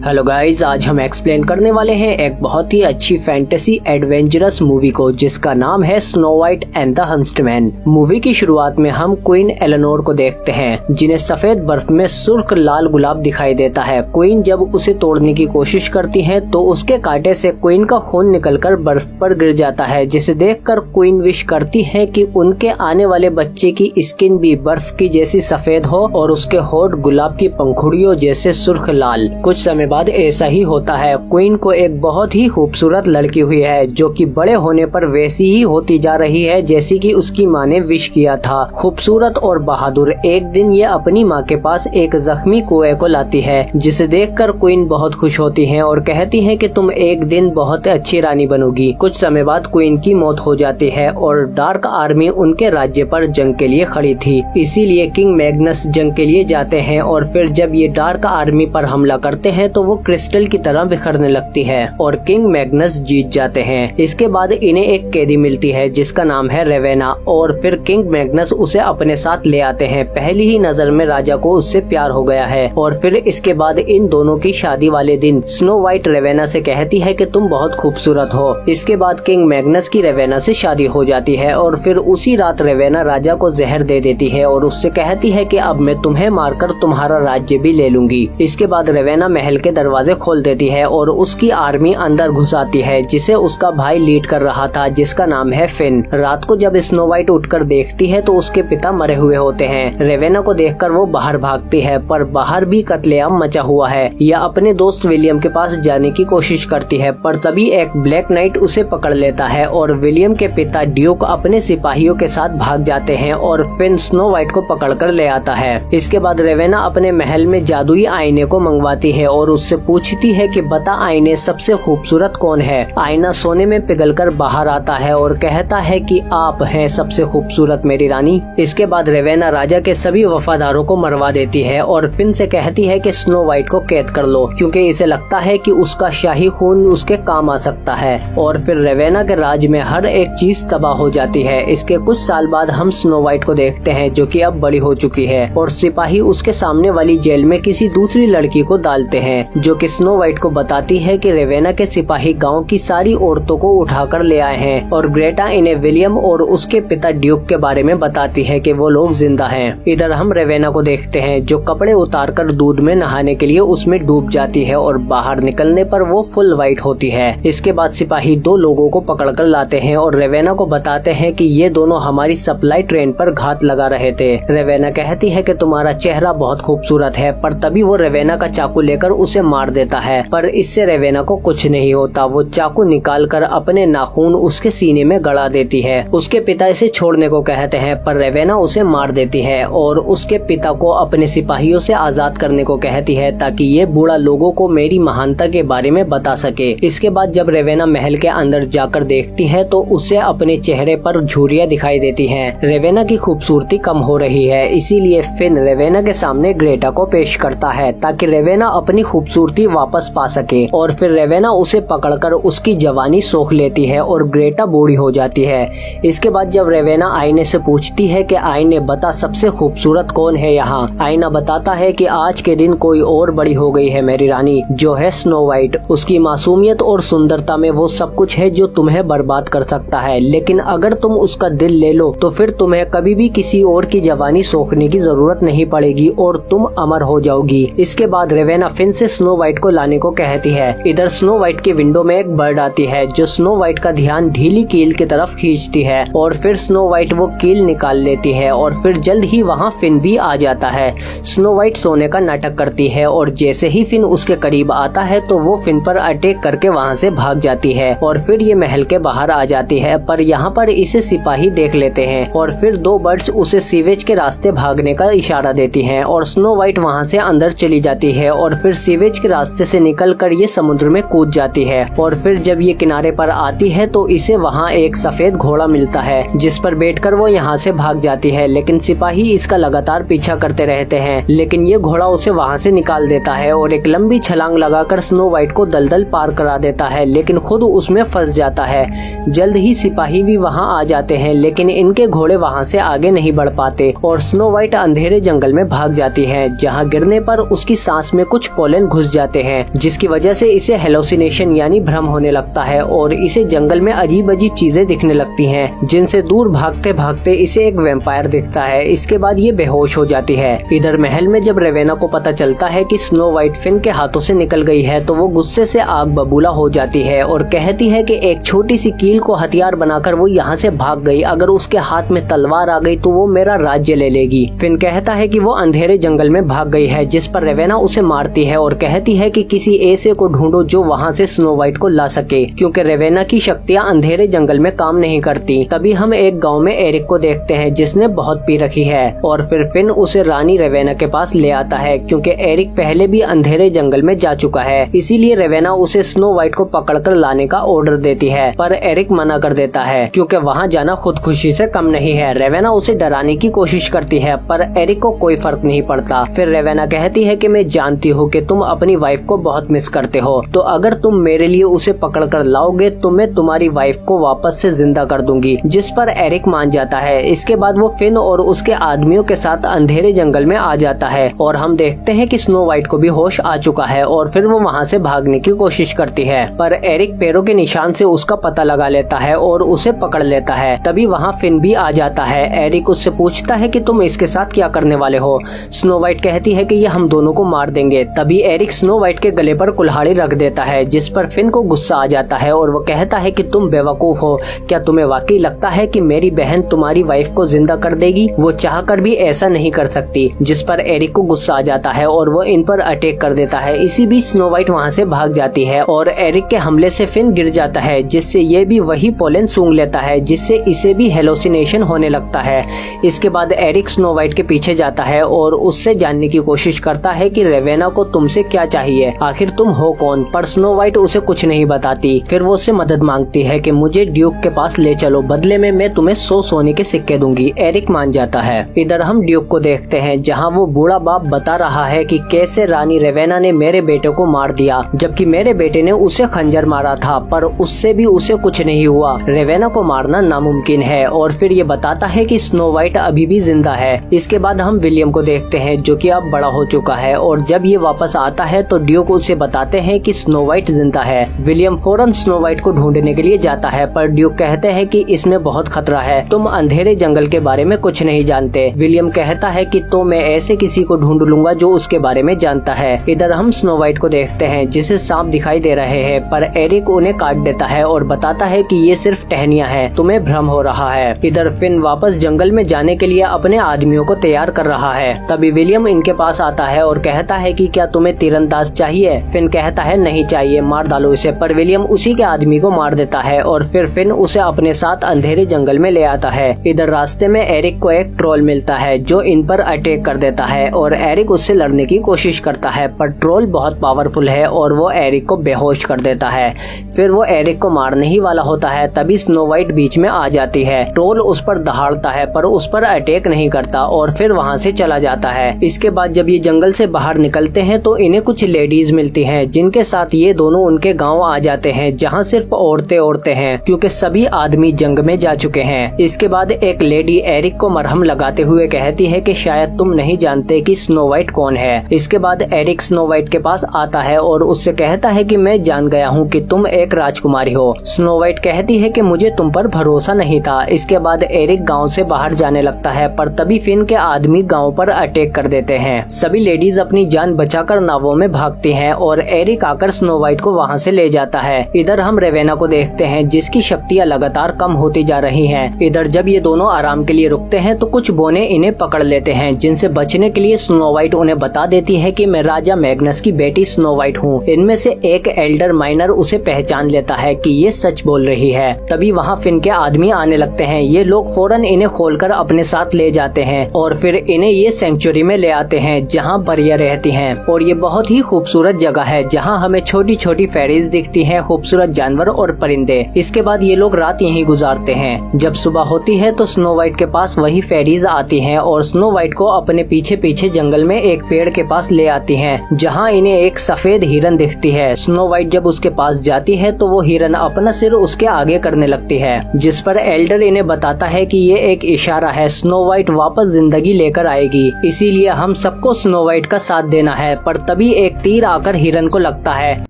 Hello guys, आज हम explain करने वाले हैं एक बहुत ही अच्छी फैंटेसी एडवेंचरस मूवी को जिसका नाम है Snow White and the Huntsman. Movie की शुरुआत में हम क्वीन एलेनोर को देखते हैं जिन्हें सफेद बर्फ में सुर्ख लाल गुलाब दिखाई देता है। क्वीन जब उसे तोड़ने की कोशिश करती है तो उसके कांटे से क्वीन का खून निकलकर बर्फ पर गिर जाता है, जिसे देखकर क्वीन विश करती है कि उनके आने वाले बच्चे की स्किन भी बर्फ की जैसी सफेद हो और उसके होठ गुलाब की पंखुड़ियों जैसे सुर्ख लाल। कुछ समय बाद ऐसा ही होता है। क्वीन को एक बहुत ही खूबसूरत लड़की हुई है जो कि बड़े होने पर वैसी ही होती जा रही है जैसी कि उसकी माँ ने विश किया था। खूबसूरत और बहादुर। एक दिन ये अपनी माँ के पास एक जख्मी कुएं को लाती है जिसे देखकर क्वीन बहुत खुश होती है और कहती है कि तुम एक दिन बहुत अच्छी रानी बनोगी। कुछ समय बाद क्वीन की मौत हो जाती है और डार्क आर्मी उनके राज्य पर जंग के लिए खड़ी थी, इसीलिए किंग मैग्नस जंग के लिए जाते हैं और फिर जब ये डार्क आर्मी पर हमला करते हैं तो वो क्रिस्टल की तरह बिखरने लगती है और किंग मैग्नस जीत जाते हैं। इसके बाद इन्हें एक कैदी मिलती है जिसका नाम है रेवेना और फिर किंग मैग्नस उसे अपने साथ ले आते हैं। पहली ही नजर में राजा को उससे प्यार हो गया है और फिर इसके बाद इन दोनों की शादी वाले दिन स्नो वाइट रेवेना से कहती है कि तुम बहुत खूबसूरत हो। इसके बाद किंग मैग्नस की रेवेना से शादी हो जाती है और फिर उसी रात रेवेना राजा को जहर दे देती है और उससे कहती है कि अब मैं तुम्हें मारकर तुम्हारा राज्य भी ले लूंगी। इसके बाद रेवेना महल के दरवाजे खोल देती है और उसकी आर्मी अंदर घुस आती है जिसे उसका भाई लीड कर रहा था जिसका नाम है फिन। रात को जब स्नो वाइट उठकर देखती है तो उसके पिता मरे हुए होते हैं। रेवेना को देखकर वो बाहर भागती है पर बाहर भी कत्लेआम मचा हुआ है। यह अपने दोस्त विलियम के पास जाने की कोशिश करती है पर तभी एक ब्लैक नाइट उसे पकड़ लेता है और विलियम के पिता ड्यूक अपने सिपाहियों के साथ भाग जाते हैं और फिन स्नो वाइट को पकड़कर ले आता है। इसके बाद रेवेना अपने महल में जादुई आईने को मंगवाती है और उससे पूछती है कि बता आईने सबसे खूबसूरत कौन है। आईना सोने में पिघलकर बाहर आता है और कहता है कि आप हैं सबसे खूबसूरत मेरी रानी। इसके बाद रेवेना राजा के सभी वफादारों को मरवा देती है और फिन से कहती है कि स्नो वाइट को कैद कर लो क्योंकि इसे लगता है कि उसका शाही खून उसके काम आ सकता है। और फिर रेवेना के राज में हर एक चीज तबाह हो जाती है। इसके कुछ साल बाद हम स्नो वाइट को देखते हैं जो कि अब बड़ी हो चुकी है और सिपाही उसके सामने वाली जेल में किसी दूसरी लड़की को डालते हैं जो कि स्नो वाइट को बताती है कि रेवेना के सिपाही गांव की सारी औरतों को उठाकर ले आए हैं और ग्रेटा इन्हें विलियम और उसके पिता ड्यूक के बारे में बताती है कि वो लोग जिंदा हैं। इधर हम रेवेना को देखते हैं जो कपड़े उतारकर दूध में नहाने के लिए उसमें डूब जाती है और बाहर निकलने पर वो फुल वाइट होती है। इसके बाद सिपाही दो लोगों को पकड़कर लाते हैं और रेवेना को बताते हैं कि ये दोनों हमारी सप्लाई ट्रेन पर घात लगा रहे थे। रेवेना कहती है कि तुम्हारा चेहरा बहुत खूबसूरत है पर तभी वो रेवेना का चाकू लेकर उसे मार देता है पर इससे रेवेना को कुछ नहीं होता। वो चाकू निकालकर अपने नाखून उसके सीने में गड़ा देती है। उसके पिता इसे छोड़ने को कहते हैं पर रेवेना उसे मार देती है और उसके पिता को अपने सिपाहियों से आजाद करने को कहती है ताकि ये बूढ़ा लोगों को मेरी महानता के बारे में बता सके। इसके बाद जब रेवेना महल के अंदर जाकर देखती है तो उसे अपने चेहरे पर झुर्रियां दिखाई देती हैं। रेवेना की खूबसूरती कम हो रही है, इसीलिए फिन रेवेना के सामने ग्रेटा को पेश करता है ताकि रेवेना अपनी खूबसूरती वापस पा सके और फिर रेवेना उसे पकड़कर उसकी जवानी सोख लेती है और ग्रेटा बूढ़ी हो जाती है। इसके बाद जब रेवेना आईने से पूछती है कि आईने बता सबसे खूबसूरत कौन है यहाँ, आईना बताता है कि आज के दिन कोई और बड़ी हो गई है मेरी रानी जो है स्नो वाइट। उसकी मासूमियत और सुंदरता में वो सब कुछ है जो तुम्हें बर्बाद कर सकता है, लेकिन अगर तुम उसका दिल ले लो तो फिर तुम्हें कभी भी किसी और की जवानी सोखने की जरूरत नहीं पड़ेगी और तुम अमर हो जाओगी। इसके बाद रेवेना फिन से स्नो वाइट को लाने को कहती है। इधर स्नो वाइट के विंडो में एक बर्ड आती है जो स्नो वाइट का ध्यान ढीली कील की तरफ खींचती है और फिर स्नो वाइट वो कील निकाल लेती है और फिर जल्द ही वहाँ फिन भी आ जाता है। स्नो वाइट सोने का नाटक करती है और जैसे ही फिन उसके करीब आता है तो वो फिन पर अटैक करके वहाँ से भाग जाती है और फिर ये महल के बाहर आ जाती है पर यहाँ पर इसे सिपाही देख लेते हैं और फिर दो बर्ड्स उसे सीवेज के रास्ते भागने का इशारा देती हैं और स्नो वाइट वहाँ से अंदर चली जाती है और फिर सीवेज के रास्ते से निकलकर ये समुद्र में कूद जाती है और फिर जब ये किनारे पर आती है तो इसे वहाँ एक सफेद घोड़ा मिलता है जिस पर बैठकर वो यहाँ से भाग जाती है, लेकिन सिपाही इसका लगातार पीछा करते रहते हैं लेकिन ये घोड़ा उसे वहाँ से निकाल देता है और एक लंबी छलांग लगाकर स्नो वाइट को दलदल पार करा देता है लेकिन खुद उसमें फंस जाता है। जल्द ही सिपाही भी वहाँ आ जाते हैं लेकिन इनके घोड़े वहाँ से आगे नहीं बढ़ पाते और स्नो वाइट अंधेरे जंगल में भाग जाती है जहाँ गिरने पर उसकी सांस में कुछ पोलन घुस जाते हैं, जिसकी वजह से इसे हेलोसिनेशन यानी भ्रम होने लगता है और इसे जंगल में अजीब अजीब चीजें दिखने लगती हैं, जिनसे दूर भागते भागते इसे एक वैम्पायर दिखता है। इसके बाद ये बेहोश हो जाती है। इधर महल में जब रेवेना को पता चलता है कि स्नो वाइट फिन के हाथों से निकल गई है तो वो गुस्से से आग बबूला हो जाती है और कहती है कि एक छोटी सी कील को हथियार बनाकर वो यहाँ से भाग गई, अगर उसके हाथ में तलवार आ गई तो वो मेरा राज्य ले लेगी। फिन कहता है कि वो अंधेरे जंगल में भाग गई है, जिस पर रेवेना उसे मारती है और कहती है कि किसी ऐसे को ढूंढो जो वहाँ से स्नो वाइट को ला सके, क्योंकि रेवेना की शक्तियाँ अंधेरे जंगल में काम नहीं करती। तभी हम एक गाँव में एरिक को देखते हैं जिसने बहुत पी रखी है और फिर फिन उसे रानी रेवेना के पास ले आता है, क्योंकि एरिक पहले भी अंधेरे जंगल में जा चुका है। इसीलिए रेवेना उसे स्नो वाइट को पकड़कर लाने का ऑर्डर देती है, पर एरिक मना कर देता है क्योंकि वहाँ जाना खुदकुशी से कम नहीं है। रेवेना उसे डराने की कोशिश करती है पर एरिक को कोई फर्क नहीं पड़ता। फिर रेवेना कहती है कि मैं जानती हूँ कि तुम अपनी वाइफ को बहुत मिस करते हो, तो अगर तुम मेरे लिए उसे पकड़ कर लाओगे तो मैं तुम्हारी वाइफ को वापस से जिंदा कर दूंगी, जिस पर एरिक मान जाता है। इसके बाद वो फिन और उसके आदमियों के साथ अंधेरे जंगल में आ जाता है और हम देखते हैं कि स्नो वाइट को भी होश आ चुका है और फिर वो वहाँ से भागने की कोशिश करती है, पर एरिक पैरों के निशान से उसका पता लगा लेता है और उसे पकड़ लेता है। तभी वहाँ फिन भी आ जाता है। एरिक उससे पूछता है कि तुम इसके साथ क्या करने वाले हो। स्नो वाइट कहती है कि ये हम दोनों को मार देंगे। तभी एरिक स्नो वाइट के गले पर कुल्हाड़ी रख देता है, जिस पर फिन को गुस्सा आ जाता है और वो कहता है कि तुम बेवकूफ हो, क्या तुम्हें वाकई लगता है कि मेरी बहन तुम्हारी वाइफ को जिंदा कर देगी? वो चाहकर भी ऐसा नहीं कर सकती। जिस पर एरिक को गुस्सा आ जाता है और वो इन पर अटैक कर देता है। इसी बीच स्नो वाइट वहाँ से भाग जाती है और एरिक के हमले से फिन गिर जाता है, जिससे ये भी वही पोलन सूंघ लेता है, जिससे इसे भी हेलोसिनेशन होने लगता है। इसके बाद एरिक स्नो वाइट के पीछे जाता है और उससे जानने की कोशिश करता है कि रेवेना को तुमसे क्या चाहिए, आखिर तुम हो कौन? पर स्नो वाइट उसे कुछ नहीं बताती। फिर वो उससे मदद मांगती है कि मुझे ड्यूक के पास ले चलो, बदले में मैं तुम्हें 100 सोने के सिक्के दूंगी। एरिक मान जाता है। इधर हम ड्यूक को देखते हैं जहाँ वो बूढ़ा बाप बता रहा है कि कैसे रानी रेवेना ने मेरे बेटे को मार दिया, जबकि मेरे बेटे ने उसे खंजर मारा था, पर उससे भी उसे कुछ नहीं हुआ। रेवेना को मारना नामुमकिन है। और फिर ये बताता है कि स्नो वाइट अभी भी जिंदा है। इसके बाद हम विलियम को देखते हैं जो कि अब बड़ा हो चुका है और जब ये वापस आता है तो ड्यूक उसे बताते हैं कि स्नो वाइट जिंदा है। विलियम फौरन स्नो वाइट को ढूंढने के लिए जाता है, पर ड्यूक कहते हैं कि इसमें बहुत खतरा है, तुम अंधेरे जंगल के बारे में कुछ नहीं जानते। विलियम कहता है कि तो मैं ऐसे किसी को ढूंढ लूंगा जो उसके बारे में जानता है। इधर हम स्नो वाइट को देखते हैं जिसे सांप दिखाई दे रहे हैं, पर एरिक उन्हें काट देता है और बताता है कि ये सिर्फ टहनियां हैं, तुम्हें भ्रम हो रहा है। इधर फिन वापस जंगल में जाने के लिए अपने आदमियों को तैयार कर रहा है। तभी विलियम इनके पास आता है और कहता है कि क्या तुम्हें तीरंदाज चाहिए? फिन कहता है नहीं चाहिए, मार डालो इसे। पर विलियम उसी के आदमी को मार देता है और फिर फिन उसे अपने साथ अंधेरे जंगल में ले आता है। इधर रास्ते में एरिक को एक ट्रोल मिलता है जो इन पर अटैक कर देता है और एरिक उससे लड़ने की कोशिश करता है, पर ट्रोल बहुत पावरफुल है और वो एरिक को बेहोश कर देता है। फिर वो एरिक को मारने ही वाला होता है, तभी स्नो वाइट बीच में आ जाती है। ट्रोल उस पर दहाड़ता है पर उस पर अटैक नहीं करता और फिर वहाँ से चला जाता है। इसके बाद जब ये जंगल से बाहर निकलते हैं तो इन्हें कुछ लेडीज मिलती हैं, जिनके साथ ये दोनों उनके गाँव आ जाते हैं जहाँ सिर्फ औरतें हैं, क्योंकि सभी आदमी जंग में जा चुके हैं। इसके बाद एक लेडी एरिक को मरहम लगाते हुए कहती है कि शायद तुम नहीं जानते कि स्नो वाइट कौन है। इसके बाद एरिक स्नो वाइट के पास आता है और उससे कहता है कि मैं जान गया हूँ कि तुम एक राजकुमारी हो। स्नो वाइट कहती है कि मुझे तुम पर भरोसा नहीं था। इसके बाद एरिक गांव से बाहर जाने लगता है, पर तभी फिन के आदमी गांव पर अटैक कर देते हैं। सभी लेडीज अपनी जान बचाकर नावों में भागती हैं और एरिक आकर स्नो वाइट को वहां से ले जाता है। इधर हम रेवेना को देखते हैं जिसकी शक्तियाँ लगातार कम होती जा रही हैं। इधर जब ये दोनों आराम के लिए रुकते हैं तो कुछ बोने इन्हें पकड़ लेते हैं, जिनसे बचने के लिए स्नो वाइट उन्हें बता देती है कि मैं राजा मैग्नस की बेटी स्नो वाइट हूँ। इनमें से एक एल्डर माइनर उसे पहचान लेता है कि ये सच बोल रही है। तभी वहाँ फिन के आदमी आने लगते हैं। ये लोग फौरन इन्हें खोलकर अपने साथ ले जाते हैं और फिर इन्हें ये सेंचुरी में ले आते हैं जहाँ परियां रहती हैं। और ये बहुत ही खूबसूरत जगह है जहाँ हमें छोटी छोटी फेरीज दिखती हैं, खूबसूरत जानवर और परिंदे। इसके बाद ये लोग रात यहीं गुजारते हैं। जब सुबह होती है तो स्नो वाइट के पास वही फेरीज आती हैं और स्नो वाइट को अपने पीछे पीछे जंगल में एक पेड़ के पास ले आती हैं, जहाँ इन्हें एक सफेद हिरन दिखती है। स्नो वाइट जब उसके पास जाती है तो वो हिरन अपना सिर उसके आगे करने लगती है, जिस पर एल्डर इन्हें बताता है कि ये एक इशारा है, स्नो वाइट वापस जिंदगी लेकर आएगी, इसीलिए हम सबको स्नो वाइट का साथ देना है। पर तभी तभी एक तीर आकर हिरन को लगता है